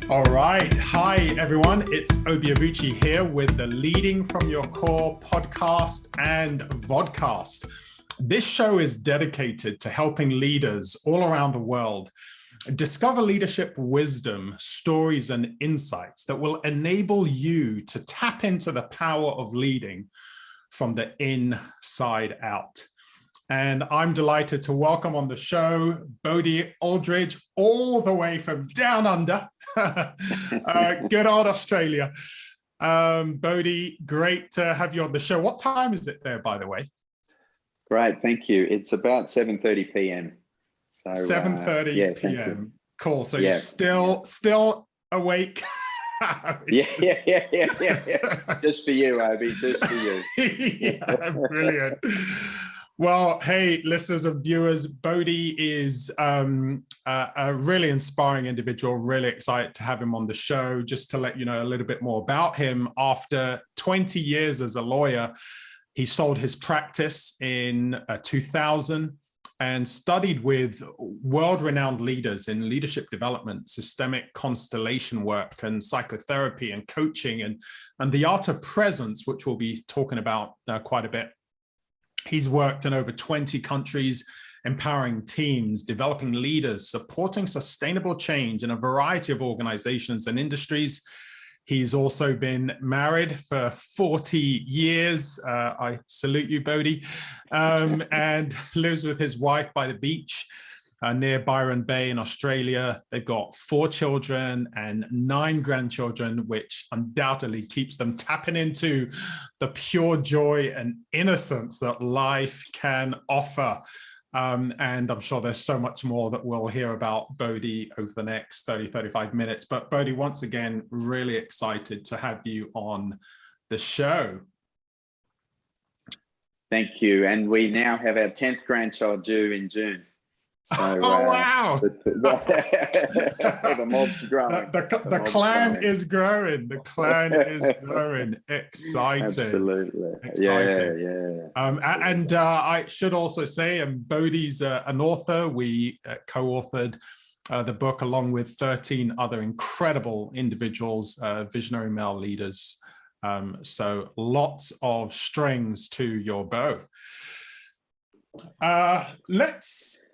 All right. Hi, everyone. It's Obi Abuchi here with the Leading from Your Core podcast and Vodcast. This show is dedicated to helping leaders all around the world discover leadership wisdom, stories, and insights that will enable you to tap into the power of leading from the inside out. And I'm delighted to welcome on the show Bodhi Aldridge, all the way from down under, good old Australia. Bodhi, great to have you on the show. What time is it there, by the way? Great, thank you. It's about 7:30 p.m. So 7:30 p.m. Cool. So yeah. you're still awake. Yeah. Just for you, Obi. Just for you. Yeah, brilliant. Well, hey, listeners and viewers, Bodhi is a really inspiring individual. Really excited to have him on the show. Just to let you know a little bit more about him, after 20 years as a lawyer, he sold his practice in 2000 and studied with world-renowned leaders in leadership development, systemic constellation work, and psychotherapy and coaching, and the art of presence, which we'll be talking about quite a bit. He's worked in over 20 countries, empowering teams, developing leaders, supporting sustainable change in a variety of organizations and industries. He's also been married for 40 years. I salute you, Bodhi, and lives with his wife by the beach near Byron Bay in Australia. They've got 4 children and 9 grandchildren, which undoubtedly keeps them tapping into the pure joy and innocence that life can offer. And I'm sure there's so much more that we'll hear about Bodhi over the next 35 minutes. But Bodhi, once again, really excited to have you on the show. Thank you. And we now have our 10th grandchild due in June. So, wow! The mob's growing. The clan is growing. The clan is growing. Exciting. Absolutely. Exciting. Yeah. And I should also say, Bodhi's an author. We co-authored the book along with 13 other incredible individuals, visionary male leaders. So lots of strings to your bow. Let's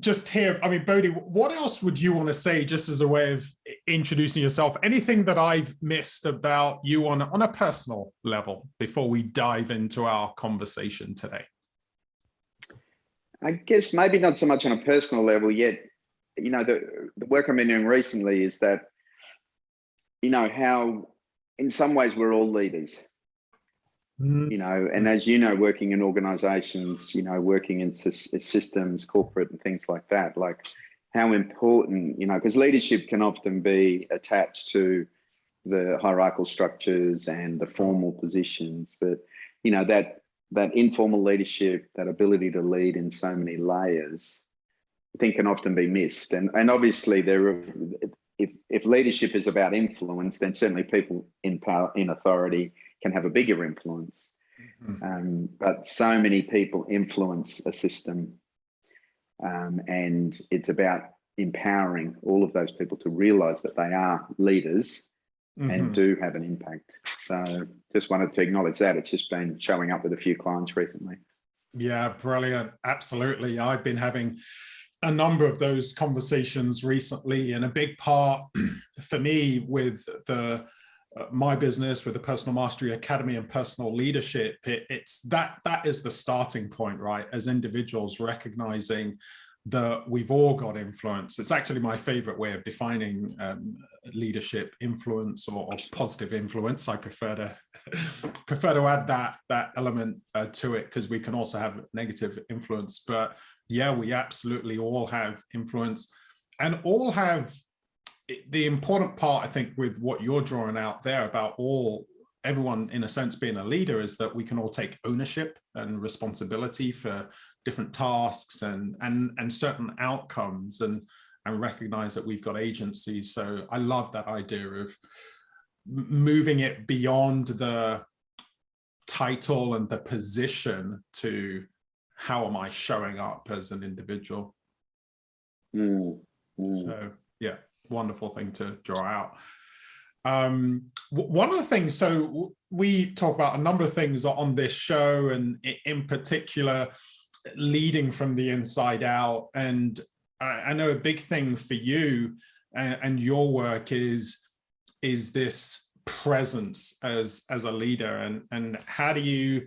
just hear, Bodhi, what else would you want to say, just as a way of introducing yourself? Anything that I've missed about you on a personal level before we dive into our conversation today? I guess maybe not so much on a personal level yet. You know, the work I've been doing recently is that, you know, how in some ways we're all leaders. You know, and as you know, working in organizations, you know, working in systems, corporate and things like that, like how important, you know, because leadership can often be attached to the hierarchical structures and the formal positions, but, you know, that informal leadership, that ability to lead in so many layers, I think can often be missed. And obviously if leadership is about influence, then certainly people in power, in authority, can have a bigger influence. Mm-hmm. But so many people influence a system, and it's about empowering all of those people to realize that they are leaders and do have an impact. So just wanted to acknowledge that. It's just been showing up with a few clients recently. Yeah, brilliant. Absolutely. I've been having a number of those conversations recently, and a big part for me with my business, with the Personal Mastery Academy and personal leadership, it's that is the starting point, right? As individuals, recognizing that we've all got influence. It's actually my favorite way of defining leadership, influence, or positive influence. I prefer to add that element to it, because we can also have negative influence. But yeah, we absolutely all have influence, and all have. The important part, I think, with what you're drawing out there about everyone in a sense being a leader, is that we can all take ownership and responsibility for different tasks and certain outcomes, and recognize that we've got agency. So I love that idea of moving it beyond the title and the position to how am I showing up as an individual. So yeah. wonderful thing to draw out. One of the things, so we talk about a number of things on this show, and in particular, leading from the inside out. And I know a big thing for you and your work is this presence as a leader, and how do you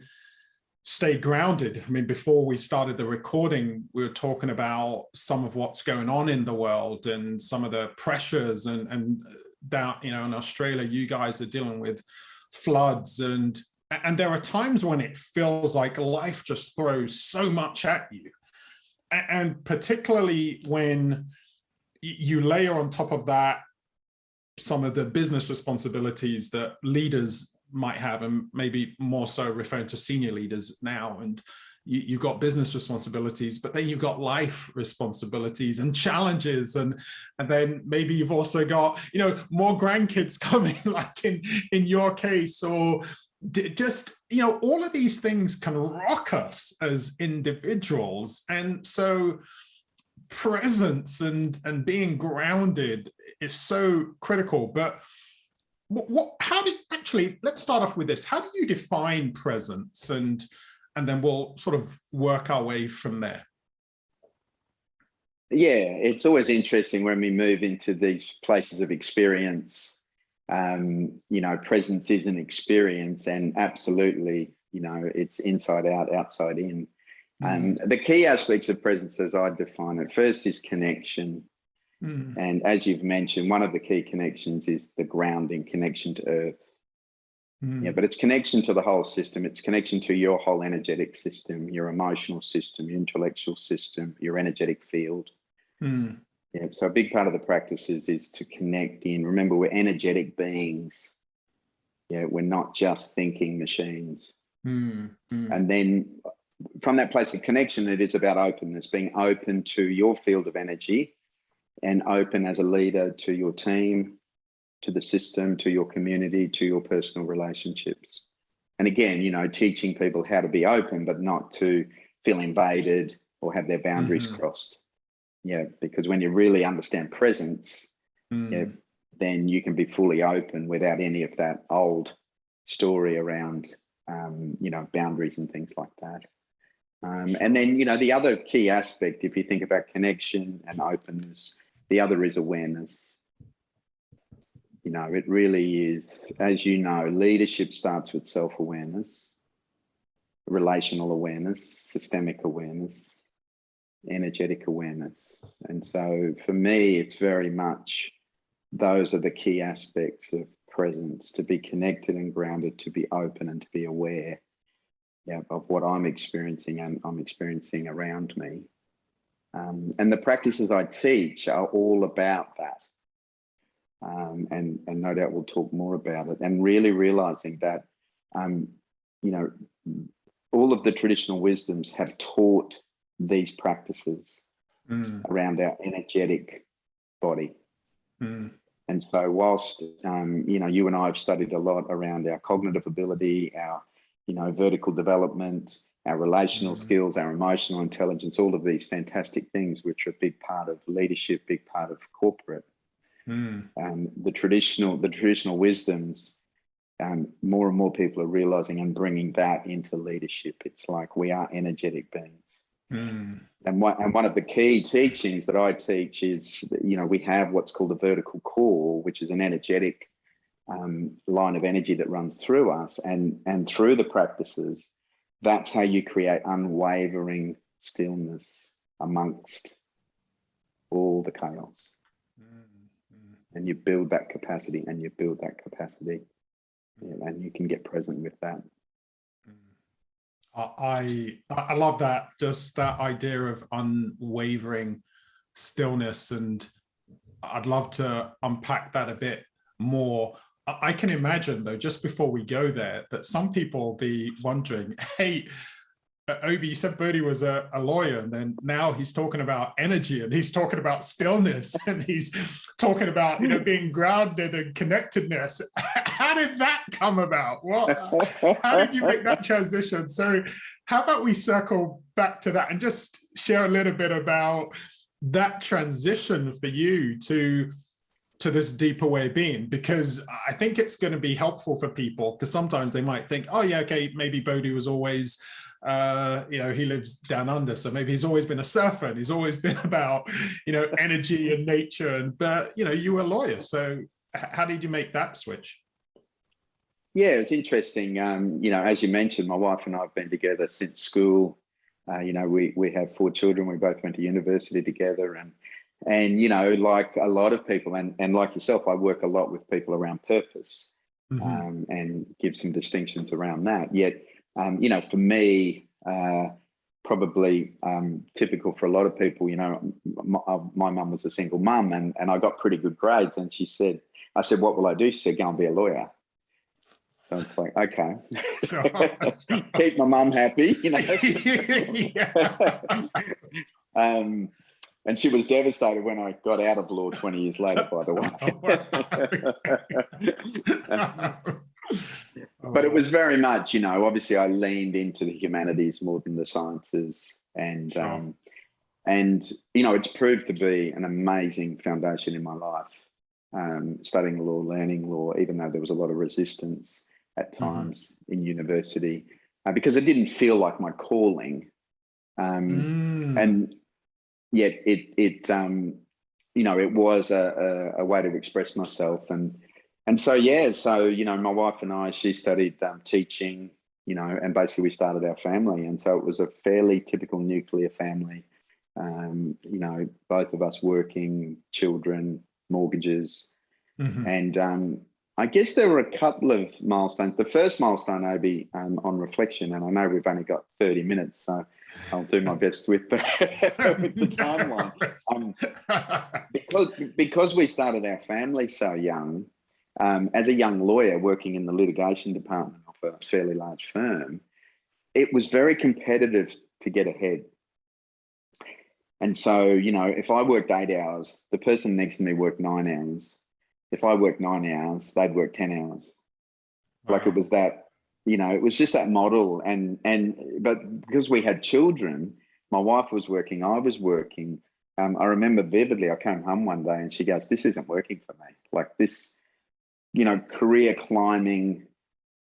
stay grounded? I mean, before we started the recording, we were talking about some of what's going on in the world and some of the pressures, and down, you know, in Australia, you guys are dealing with floods, and there are times when it feels like life just throws so much at you, and particularly when you layer on top of that some of the business responsibilities that leaders might have, and maybe more so referring to senior leaders now. And you've got business responsibilities, but then you've got life responsibilities and challenges, and then maybe you've also got, you know, more grandkids coming, like in your case, or just, you know, all of these things can rock us as individuals. And so presence and being grounded is so critical. But how do you, actually, let's start off with this. How do you define presence? And then we'll sort of work our way from there. Yeah, it's always interesting when we move into these places of experience. You know, presence is an experience, and absolutely, you know, it's inside out, outside in. The key aspects of presence, as I define it, first is connection. And as you've mentioned, one of the key connections is the grounding connection to earth. Yeah, but it's connection to the whole system. It's connection to your whole energetic system, your emotional system, your intellectual system, your energetic field. Yeah, so a big part of the practices is to connect in. Remember, we're energetic beings. Yeah, we're not just thinking machines. And then from that place of connection, it is about openness, being open to your field of energy, and open as a leader to your team, to the system, to your community, to your personal relationships. And again, you know, teaching people how to be open, but not to feel invaded or have their boundaries crossed. Yeah, because when you really understand presence, yeah, then you can be fully open without any of that old story around, you know, boundaries and things like that. And then, you know, the other key aspect, if you think about connection and openness, the other is awareness. You know, it really is, as you know, leadership starts with self-awareness, relational awareness, systemic awareness, energetic awareness. And so for me, it's very much, those are the key aspects of presence: to be connected and grounded, to be open and to be aware, yeah, of what I'm experiencing and I'm experiencing around me. And the practices I teach are all about that. And no doubt we'll talk more about it, and really realizing that, you know, all of the traditional wisdoms have taught these practices around our energetic body. And so whilst, you know, you and I have studied a lot around our cognitive ability, our, you know, vertical development, our relational skills, our emotional intelligence, all of these fantastic things, which are a big part of leadership, big part of corporate. The traditional wisdoms, more and more people are realizing and bringing that into leadership. It's like we are energetic beings. And one of the key teachings that I teach is that, you know, we have what's called a vertical core, which is an energetic line of energy that runs through us, and through the practices, that's how you create unwavering stillness amongst all the chaos. And you build that capacity, and you build that capacity, and you can get present with that. I love that, just that idea of unwavering stillness, and I'd love to unpack that a bit more. I can imagine, though, just before we go there, that some people will be wondering, hey, Obi, you said Bodhi was a lawyer, and then now he's talking about energy, and he's talking about stillness, and he's talking about, you know, being grounded and connectedness. How did that come about? Well, how did you make that transition? So how about we circle back to that and just share a little bit about that transition for you to to this deeper way of being, because I think it's going to be helpful for people, because sometimes they might think, oh yeah, okay, maybe Bodhi was always, he lives down under, so maybe he's always been a surfer and he's always been about, energy and nature, but you were a lawyer. So how did you make that switch? Yeah, it's interesting. As you mentioned, my wife and I have been together since school. We have 4 children. We both went to university together, and like a lot of people, and like yourself, I work a lot with people around purpose, and give some distinctions around that. Yet, for me, probably typical for a lot of people, my mum was a single mum, and I got pretty good grades, and I said, what will I do? She said, go and be a lawyer. So it's like, okay, keep my mum happy, and she was devastated when I got out of law 20 years later, by the way. But it was very much, obviously I leaned into the humanities more than the sciences, and sure. It's proved to be an amazing foundation in my life. Studying law, learning law, even though there was a lot of resistance at times in university, because it didn't feel like my calling, and yet it was a way to express myself, and so my wife and I, she studied teaching, and basically we started our family, and so it was a fairly typical nuclear family, both of us working, children, mortgages, and I guess there were a couple of milestones. The first milestone, Obi, on reflection, and I know we've only got 30 minutes, so I'll do my best with the timeline. Because we started our family so young, as a young lawyer working in the litigation department of a fairly large firm, it was very competitive to get ahead. And so, if I worked 8 hours, the person next to me worked 9 hours. If I worked 9 hours, they'd work 10 hours. Wow. Like it was that, it was just that model. But because we had children, my wife was working, I was working. I remember vividly, I came home one day and she goes, this isn't working for me. Like this, career climbing,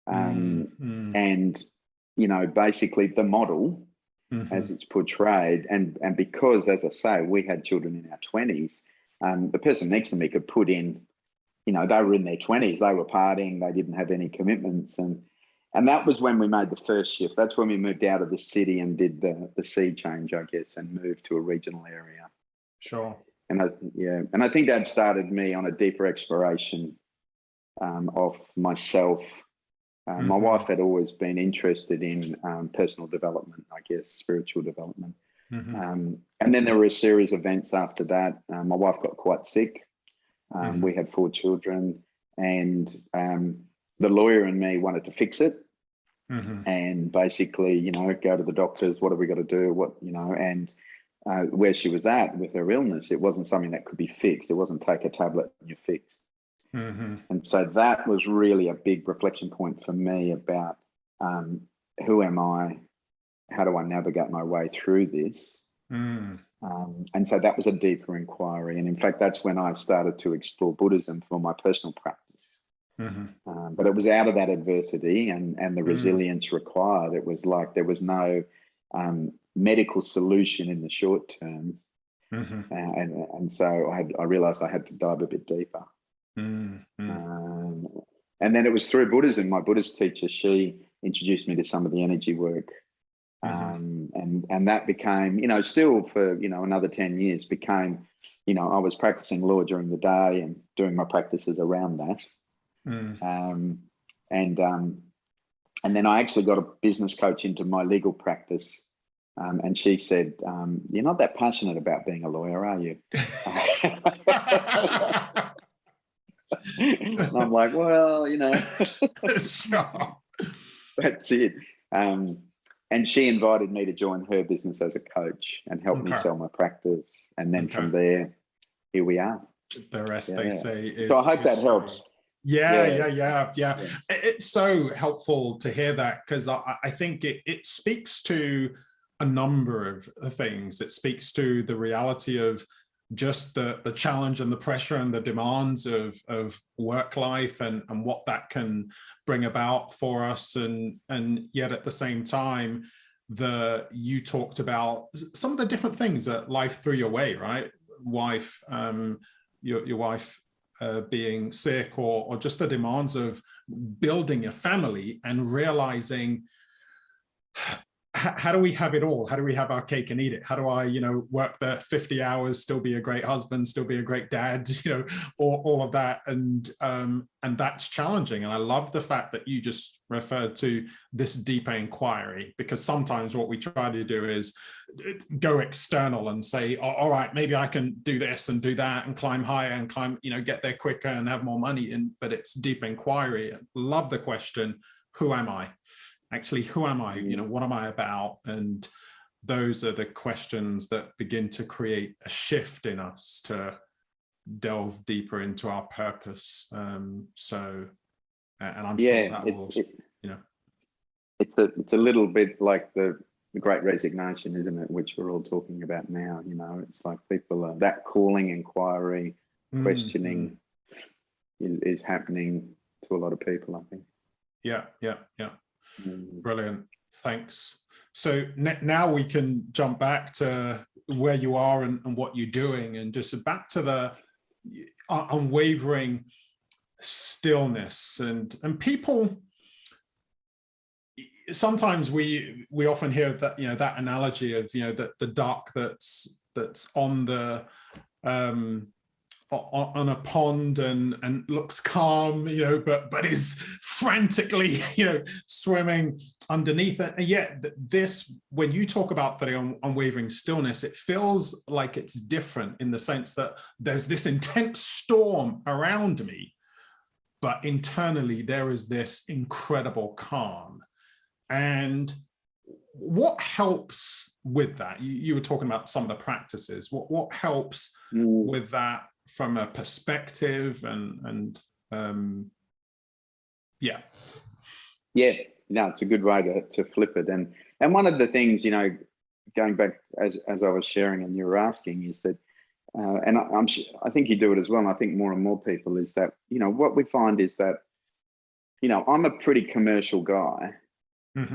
and, basically the model as it's portrayed. And because, as I say, we had children in our 20s, the person next to me could put in, they were in their 20s, they were partying, they didn't have any commitments. And that was when we made the first shift. That's when we moved out of the city and did the sea change, I guess, and moved to a regional area. Sure. And I think that started me on a deeper exploration of myself. My wife had always been interested in personal development, I guess, spiritual development. And then there were a series of events after that. My wife got quite sick. We had 4 children, and the lawyer and me wanted to fix it, and basically, go to the doctors. What have we got to do? And where she was at with her illness, it wasn't something that could be fixed. It wasn't take a tablet and you're fixed. And so that was really a big reflection point for me about who am I? How do I navigate my way through this? And so that was a deeper inquiry. And in fact, that's when I started to explore Buddhism for my personal practice. But it was out of that adversity and the resilience required. It was like there was no medical solution in the short term. And so I realized I had to dive a bit deeper. And then it was through Buddhism. My Buddhist teacher, she introduced me to some of the energy work. And that became, still for, another 10 years became, I was practicing law during the day and doing my practices around that. And then I actually got a business coach into my legal practice. And she said, you're not that passionate about being a lawyer, are you? And I'm like, well, Sure. That's it. And she invited me to join her business as a coach and help me sell my practice. And then from there, here we are. The rest, they say, is... So I hope that helps. Yeah. It's so helpful to hear that, because I think it speaks to a number of things. It speaks to the reality of just the challenge and the pressure and the demands of work life and what that can bring about for us. And yet at the same time, you talked about some of the different things that life threw your way, right? Wife, your wife being sick, or just the demands of building a family and realizing, how do we have it all? How do we have our cake and eat it? How do I, work the 50 hours, still be a great husband, still be a great dad, all of that. And that's challenging. And I love the fact that you just referred to this deeper inquiry, because sometimes what we try to do is go external and say, oh, all right, maybe I can do this and do that and climb higher and climb, get there quicker and have more money. But it's deep inquiry. Love the question, who am I? Actually, who am I? What am I about? And those are the questions that begin to create a shift in us to delve deeper into our purpose. And I'm sure that will, It's a little bit like the Great Resignation, isn't it? Which we're all talking about now. It's like people are, that calling, inquiry, questioning is happening to a lot of people, I think. Yeah. Brilliant. Thanks. So now we can jump back to where you are and what you're doing, and just back to the unwavering stillness. And people, sometimes we often hear that, that analogy of, the duck that's on the on a pond and looks calm, but is frantically, swimming underneath it. And yet this, when you talk about the unwavering stillness, it feels like it's different in the sense that there's this intense storm around me, but internally there is this incredible calm. And what helps with that? You were talking about some of the practices. What helps with that from a perspective and yeah. No, it's a good way to flip it. And one of the things, going back as I was sharing and you were asking, is that and I think you do it as well, and I think more and more people, is that what we find is that I'm a pretty commercial guy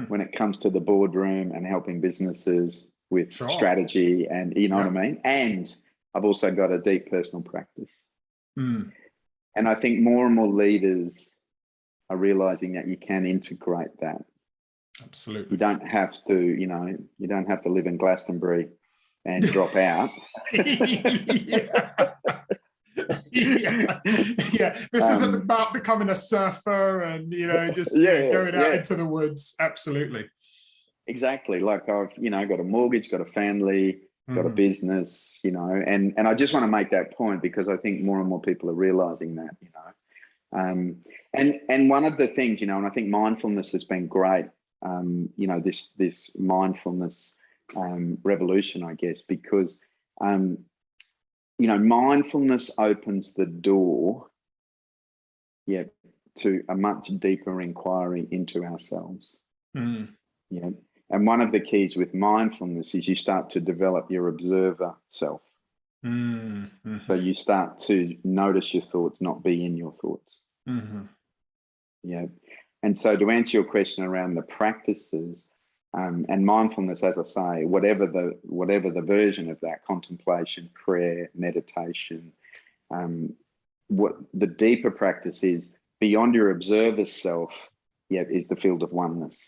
when it comes to the boardroom and helping businesses with strategy, and what I mean. And I've also got a deep personal practice. And I think more and more leaders are realizing that you can integrate that. Absolutely. You don't have to, you don't have to live in Glastonbury and drop out. Yeah. This isn't about becoming a surfer and, going out into the woods. Absolutely. Exactly. Like I've, got a mortgage, got a family, got a business, and I just want to make that point, because I think more and more people are realizing that, and one of the things, and I think mindfulness has been great, this mindfulness revolution, I guess, because, mindfulness opens the door, to a much deeper inquiry into ourselves. And one of the keys with mindfulness is you start to develop your observer self. So you start to notice your thoughts, not be in your thoughts. And so to answer your question around the practices, and mindfulness, as I say, whatever the version of that, contemplation, prayer, meditation, what the deeper practice is beyond your observer self, is the field of oneness.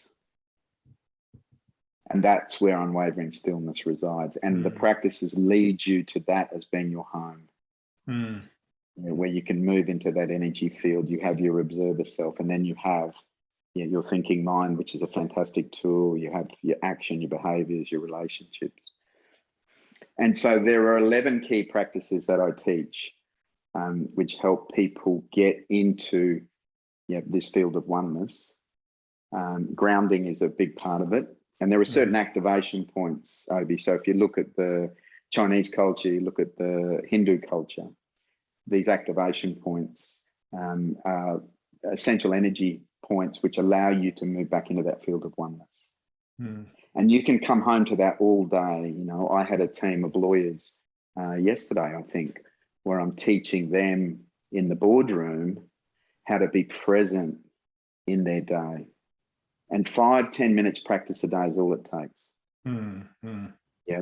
And that's where unwavering stillness resides. And the practices lead you to that as being your home, where you can move into that energy field. You have your observer self, and then you have your thinking mind, which is a fantastic tool. You have your action, your behaviors, your relationships. And so there are 11 key practices that I teach, which help people get into this field of oneness. Grounding is a big part of it. And there are certain activation points, Obi. So if you look at the Chinese culture, you look at the Hindu culture, these activation points are essential energy points which allow you to move back into that field of oneness. And you can come home to that all day. I had a team of lawyers yesterday, I think, where I'm teaching them in the boardroom how to be present in their day. And 5-10 minutes practice a day is all it takes. Yeah.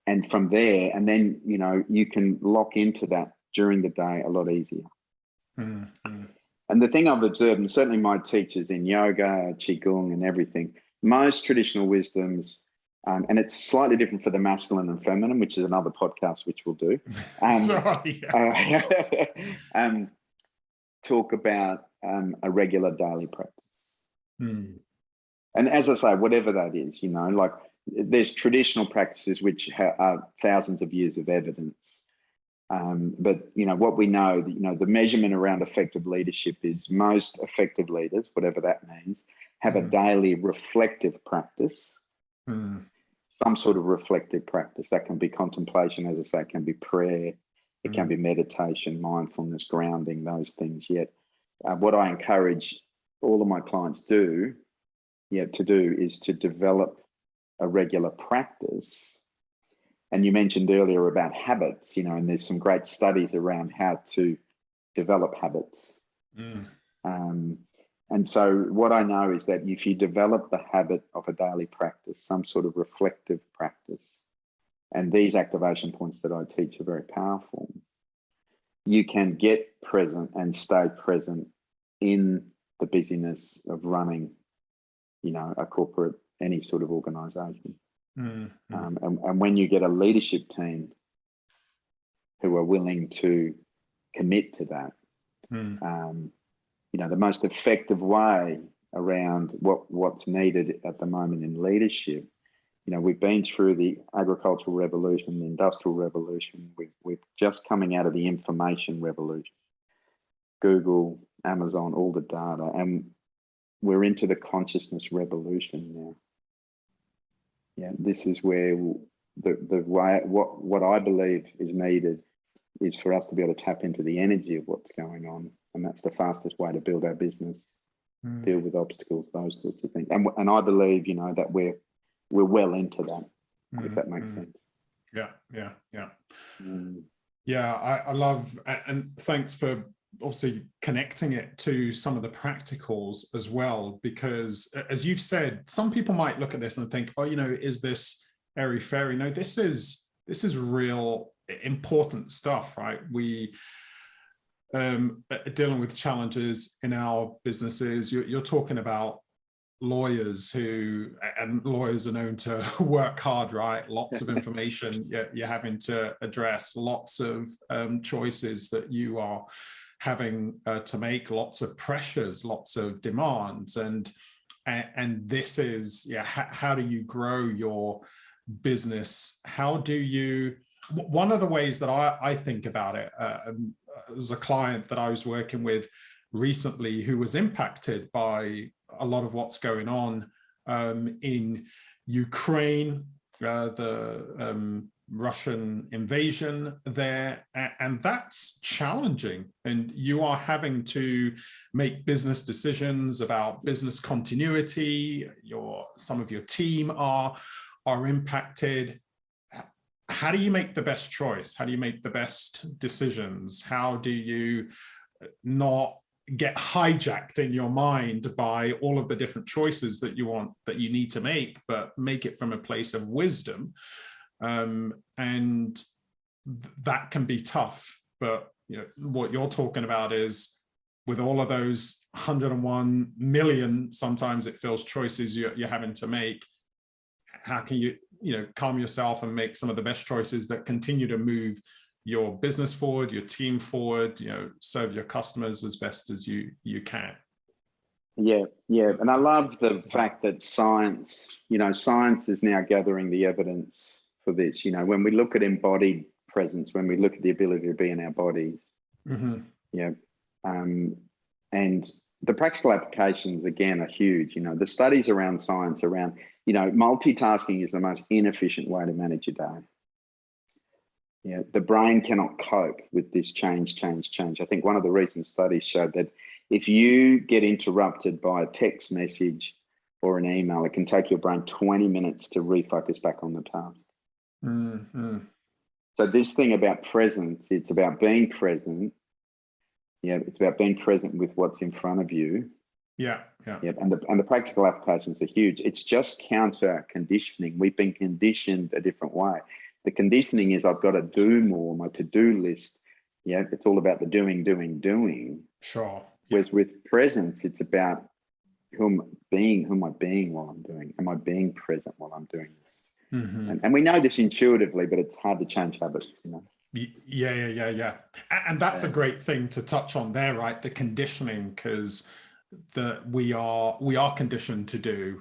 And from there, and then, you know, you can lock into that during the day a lot easier. And the thing I've observed, and certainly my teachers in yoga, qigong and everything, most traditional wisdoms, and it's slightly different for the masculine and feminine, which is another podcast which we'll do, talk about a regular daily practice. And as I say, whatever that is, you know, like there's traditional practices which are thousands of years of evidence. But, you know, what we know, you know, the measurement around effective leadership is most effective leaders, whatever that means, have a daily reflective practice, some sort of reflective practice. That can be contemplation, as I say, it can be prayer, it can be meditation, mindfulness, grounding, those things. Yet what I encourage all of my clients to do is to develop a regular practice. And you mentioned earlier about habits, you know, and there's some great studies around how to develop habits. And so what I know is that if you develop the habit of a daily practice, some sort of reflective practice, and these activation points that I teach are very powerful, you can get present and stay present in the busyness of running, you know, a corporate, any sort of organization. And when you get a leadership team who are willing to commit to that, you know, the most effective way around what's needed at the moment in leadership, you know, we've been through the agricultural revolution, the industrial revolution, we're just coming out of the information revolution, Google, Amazon, all the data, and we're into the consciousness revolution now. Yeah, this is where the way, what I believe is needed is for us to be able to tap into the energy of what's going on, and that's the fastest way to build our business, deal with obstacles, those sorts of things. And I believe, you know, that we're well into that, if that makes sense. Yeah, I love, and thanks for obviously connecting it to some of the practicals as well, because as you've said, some people might look at this and think, oh, you know, is this airy fairy? No, this is real important stuff, right? We dealing with challenges in our businesses. You're talking about lawyers and lawyers are known to work hard, right? Lots of information you're having to address, lots of choices that you are having to make, lots of pressures, lots of demands, and this is, how do you grow your business? How do you, one of the ways that I think about it, there's a client that I was working with recently who was impacted by a lot of what's going on in Ukraine, the Russian invasion there, and that's challenging. And you are having to make business decisions about business continuity. Some of your team are impacted. How do you make the best choice? How do you make the best decisions? How do you not get hijacked in your mind by all of the different choices that you need to make, but make it from a place of wisdom? And that can be tough, but you know, what you're talking about is with all of those 101 million, sometimes it feels, choices you're having to make, how can you calm yourself and make some of the best choices that continue to move your business forward, your team forward, serve your customers as best as you can? Yeah. And I love the fact that science is now gathering the evidence for this. When we look at embodied presence, when we look at the ability to be in our bodies, and the practical applications, again, are huge. The studies around science around, multitasking is the most inefficient way to manage your day. The brain cannot cope with this change. I think one of the recent studies showed that if you get interrupted by a text message or an email, it can take your brain 20 minutes to refocus back on the task. So this thing about presence, it's about being present. Yeah, it's about being present with what's in front of you. Yeah. And the practical applications are huge. It's just counter conditioning. We've been conditioned a different way. The conditioning is I've got to do more, my to-do list. Yeah, it's all about the doing. Sure. Yeah. Whereas with presence, it's about who am I being while I'm doing? Am I being present while I'm doing this? Mm-hmm. And we know this intuitively, but it's hard to change habits, you know. Yeah. And that's a great thing to touch on there, right? The conditioning, because we are conditioned to do.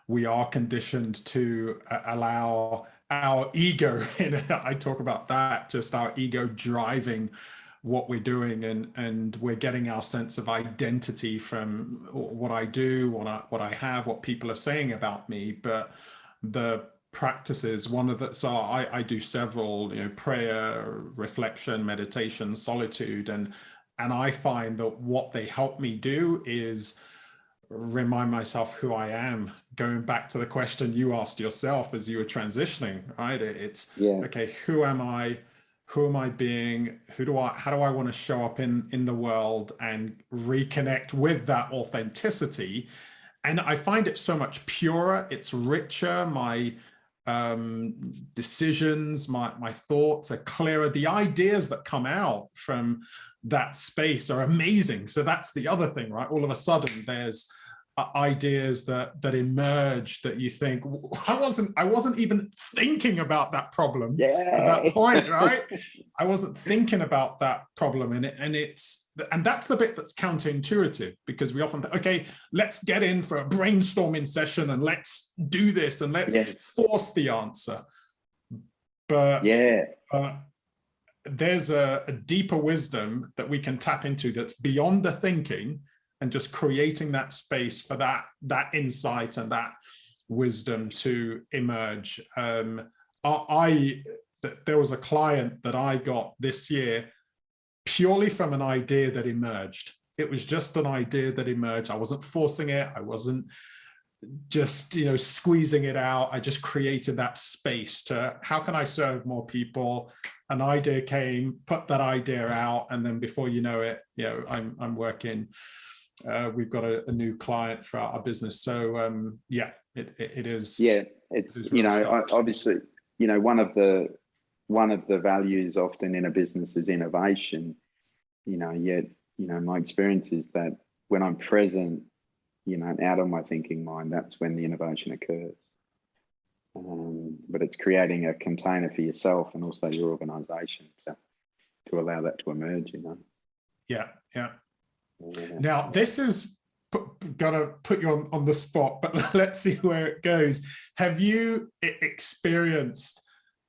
We are conditioned to allow our ego, I talk about that, just our ego driving what we're doing, and we're getting our sense of identity from what I do, what I have, what people are saying about me. But the practices, so I do several, prayer, reflection, meditation, solitude, and I find that what they help me do is remind myself who I am. Going back to the question you asked yourself as you were transitioning, right? It's okay, who am I? Who am I being? How do I want to show up in the world and reconnect with that authenticity? And I find it so much purer, it's richer. My decisions, my thoughts are clearer. The ideas that come out from that space are amazing. So that's the other thing, right? All of a sudden there's ideas that emerge that you think, I wasn't even thinking about that problem at that point, right? I wasn't thinking about that problem, and that's the bit that's counterintuitive, because we often think, okay, let's get in for a brainstorming session and let's do this and let's force the answer. But there's a deeper wisdom that we can tap into that's beyond the thinking, and just creating that space for that insight and that wisdom to emerge. There was a client that I got this year purely from an idea that emerged. It was just an idea that emerged. I wasn't forcing it. I wasn't just, squeezing it out. I just created that space to, how can I serve more people? An idea came, put that idea out, and then before you know it, I'm working. We've got a new client for our business. So it is. Yeah, it's obviously, one of the values often in a business is innovation. Yet my experience is that when I'm present, out of my thinking mind, that's when the innovation occurs. But it's creating a container for yourself and also your organization to allow that to emerge. Yeah. Now, this is gonna put you on the spot, but let's see where it goes. Have you experienced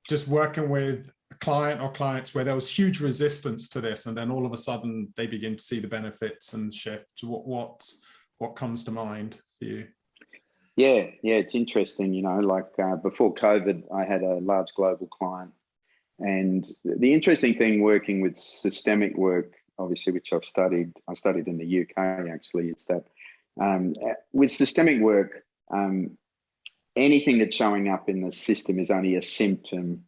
just working with a client or clients where there was huge resistance to this, and then all of a sudden they begin to see the benefits and shift? What comes to mind for you? Yeah, it's interesting. Before COVID, I had a large global client, and the interesting thing working with systemic work, obviously, which I studied in the UK actually, is that with systemic work, anything that's showing up in the system is only a symptom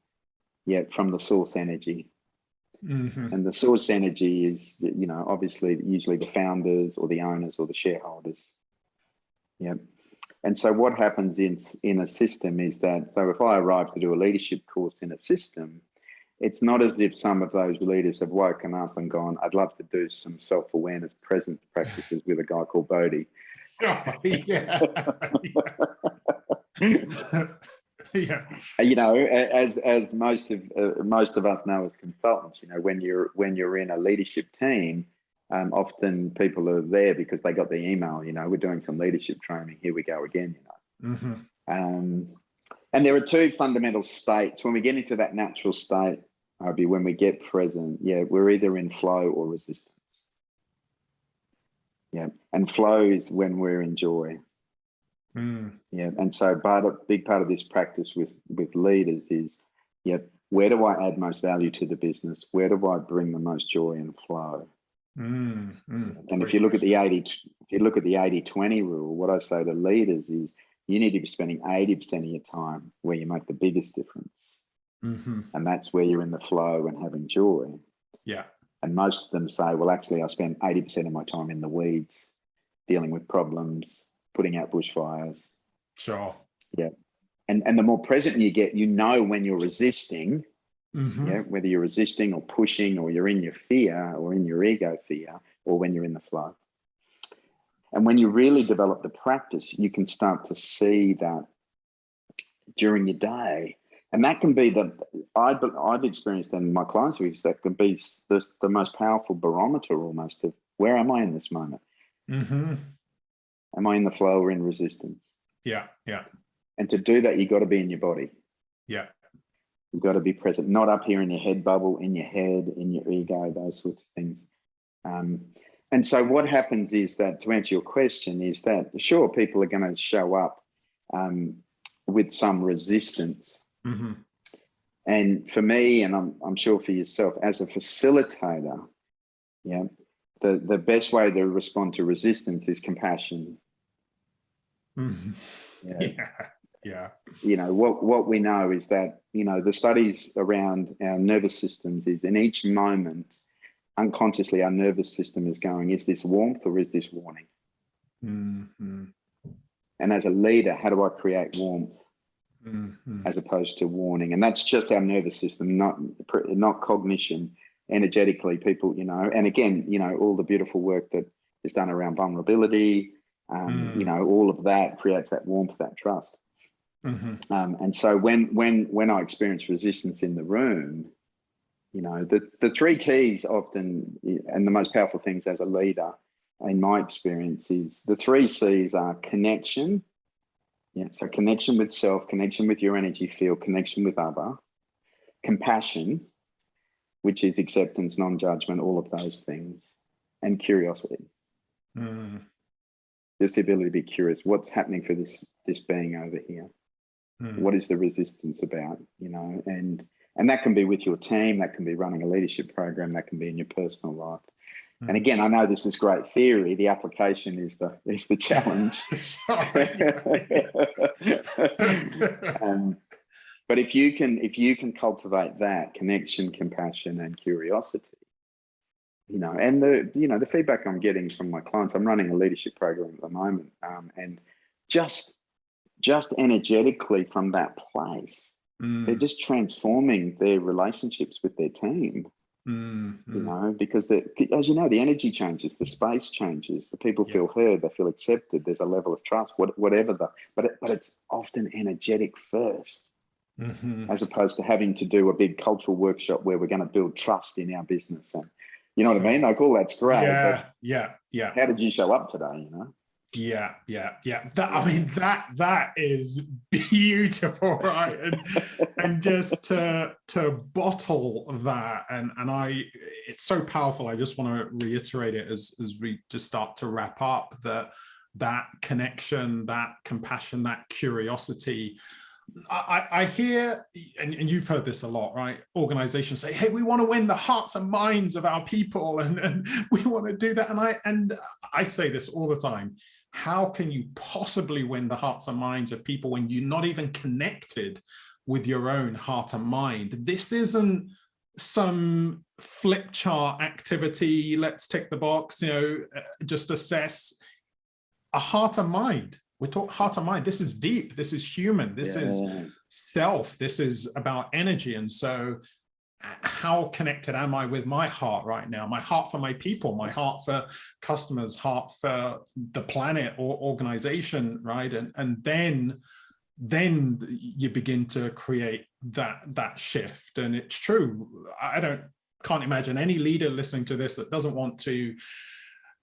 from the source energy. Mm-hmm. And the source energy is, obviously usually the founders or the owners or the shareholders. Yeah. And so what happens in a system is that, so if I arrive to do a leadership course in a system, it's not as if some of those leaders have woken up and gone, I'd love to do some self-awareness presence practices with a guy called Bodhi. Oh, yeah. As most of us know as consultants, when you're in a leadership team, often people are there because they got the email, we're doing some leadership training, here we go again, Mm-hmm. And there are two fundamental states. When we get into that natural state, Obi, when we get present, we're either in flow or resistance. Yeah, and flow is when we're in joy. Mm. Yeah, and so a big part of this practice with leaders is, where do I add most value to the business? Where do I bring the most joy and flow? And if you look at the 80-20 rule, what I say to leaders is, you need to be spending 80% of your time where you make the biggest difference. And that's where you're in the flow and having joy. Yeah. And most of them say, well, actually, I spend 80% of my time in the weeds, dealing with problems, putting out bushfires. Sure. Yeah. And the more present you get, you know when you're resisting, whether you're resisting or pushing, or you're in your fear or in your ego fear, or when you're in the flow. And when you really develop the practice, you can start to see that during your day. And that can be I've experienced, and my clients have used, that can be the most powerful barometer almost of where am I in this moment? Am I in the flow or in resistance? Yeah, yeah. And to do that, you got to be in your body. Yeah. You've got to be present, not up here in your head bubble, in your head, in your ego, those sorts of things. And so what happens is that, to answer your question, is that, sure, people are going to show up with some resistance. And for me, and I'm sure for yourself, as a facilitator, the best way to respond to resistance is compassion. Yeah. You know, what we know is that, you know, the studies around our nervous systems is, in each moment, unconsciously, our nervous system is going, is this warmth or is this warning? And as a leader, how do I create warmth as opposed to warning? And that's just our nervous system, not cognition. Energetically, people, you know, and again, you know, all the beautiful work that is done around vulnerability, you know, all of that creates that warmth, that trust. And so when I experience resistance in the room, you know, the three keys often, and the most powerful things as a leader, in my experience, is the 3 C's are connection. Yeah, so connection with self, connection with your energy field, connection with other, compassion, which is acceptance, non-judgment, all of those things, and curiosity. Just the ability to be curious. What's happening for this being over here? What is the resistance about? You know, and that can be with your team, that can be running a leadership program, that can be in your personal life. And again, I know this is great theory. The application is the challenge. But if you can cultivate that connection, compassion, and curiosity, you know, and the feedback I'm getting from my clients, I'm running a leadership program at the moment, and just energetically from that place, they're just transforming their relationships with their team. You know, because as you know, the energy changes, the space changes, the people feel heard, they feel accepted, there's a level of trust, whatever but it's often energetic first, as opposed to having to do a big cultural workshop where we're going to build trust in our business. And you know what I mean? Like, all that's great. Yeah. How did you show up today, you know? Yeah. I mean, that is beautiful, right? And just to bottle that, and it's so powerful. I just want to reiterate it as we just start to wrap up, that connection, that compassion, that curiosity. I hear, and you've heard this a lot, right? Organizations say, hey, we want to win the hearts and minds of our people, and we want to do that. And I say this all the time. How can you possibly win the hearts and minds of people when you're not even connected with your own heart and mind? This isn't some flip chart activity. Let's tick the box, you know, just assess a heart and mind. We're talking heart and mind. This is deep. This is human. This is self. This is about energy. And so how connected am I with my heart right now? My heart for my people, my heart for customers, heart for the planet or organization, right? And then you begin to create that shift. And it's true. Can't imagine any leader listening to this that doesn't want to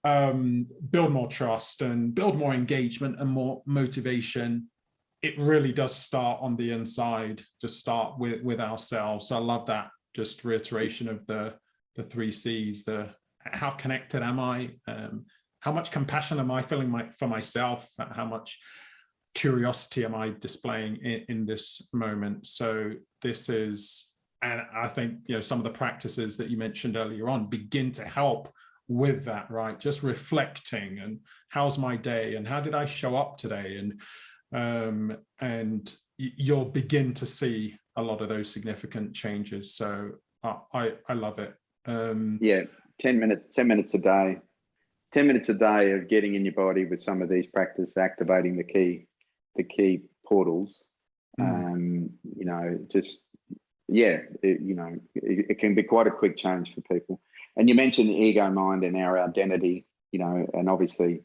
build more trust and build more engagement and more motivation. It really does start on the inside. Just start with ourselves. So I love that. Just reiteration of the 3 C's, how connected am I? How much compassion am I feeling for myself? How much curiosity am I displaying in this moment? So this is, and I think, you know, some of the practices that you mentioned earlier on begin to help with that, right? Just reflecting, and how's my day, and how did I show up today? And you'll begin to see a lot of those significant changes. So I love it. 10 minutes a day. 10 minutes a day of getting in your body with some of these practices, activating the key portals. It can be quite a quick change for people. And you mentioned the ego mind and our identity, and obviously,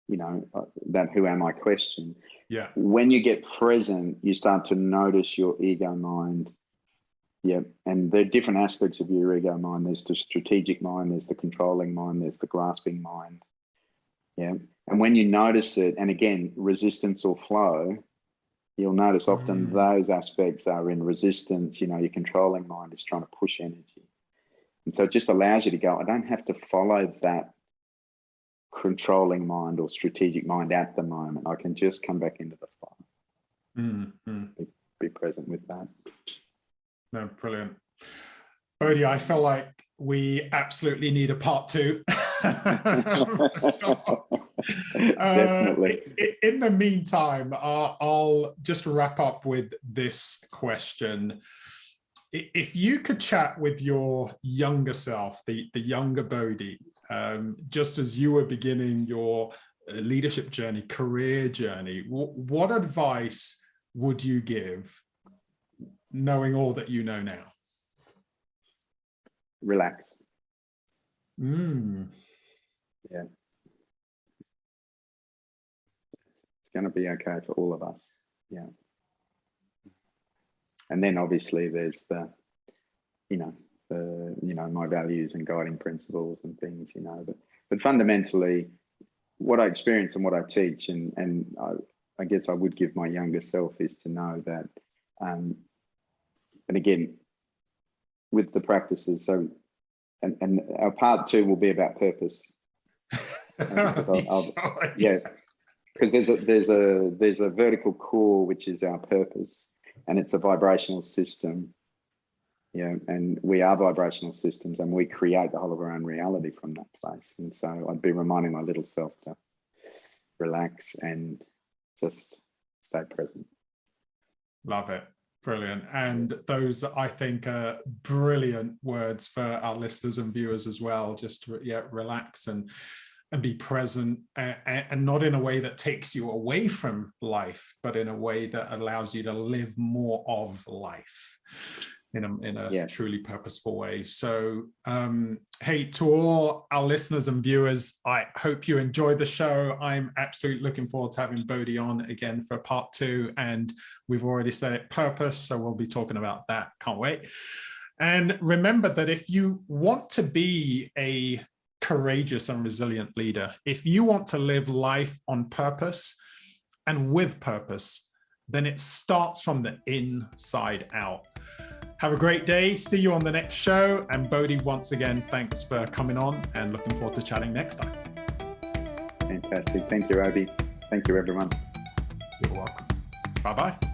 that who am I question. Yeah. When you get present, you start to notice your ego mind. Yeah. And there are different aspects of your ego mind. There's the strategic mind, there's the controlling mind, there's the grasping mind. Yeah. And when you notice it, and again, resistance or flow, you'll notice often those aspects are in resistance. Your controlling mind is trying to push energy. And so it just allows you to go, I don't have to follow that controlling mind or strategic mind at the moment. I can just come back into the flow. Be present with that. No, brilliant. Bodhi, I feel like we absolutely need a part 2. Definitely. In the meantime, I'll just wrap up with this question. If you could chat with your younger self, the younger Bodhi, just as you were beginning your leadership journey, career journey, what advice would you give, knowing all that you know now? Relax. Yeah. It's going to be okay for all of us. Yeah. And then obviously there's my values and guiding principles and things, but fundamentally what I experience and what I teach, and I guess I would give my younger self, is to know that, and again, with the practices, so, and our part 2 will be about purpose. Because there's a vertical core, which is our purpose, and it's a vibrational system. And we are vibrational systems, and we create the whole of our own reality from that place. And so I'd be reminding my little self to relax and just stay present. Love it. Brilliant. And those, I think, are brilliant words for our listeners and viewers as well. Just relax and be present, and not in a way that takes you away from life, but in a way that allows you to live more of life in a truly purposeful way. So, hey, to all our listeners and viewers, I hope you enjoyed the show. I'm absolutely looking forward to having Bodhi on again for part 2. And we've already said it, purpose. So we'll be talking about that. Can't wait. And remember that if you want to be a courageous and resilient leader, if you want to live life on purpose and with purpose, then it starts from the inside out. Have a great day. See you on the next show. And Bodhi, once again, thanks for coming on, and looking forward to chatting next time. Fantastic. Thank you, Obi. Thank you, everyone. You're welcome. Bye-bye.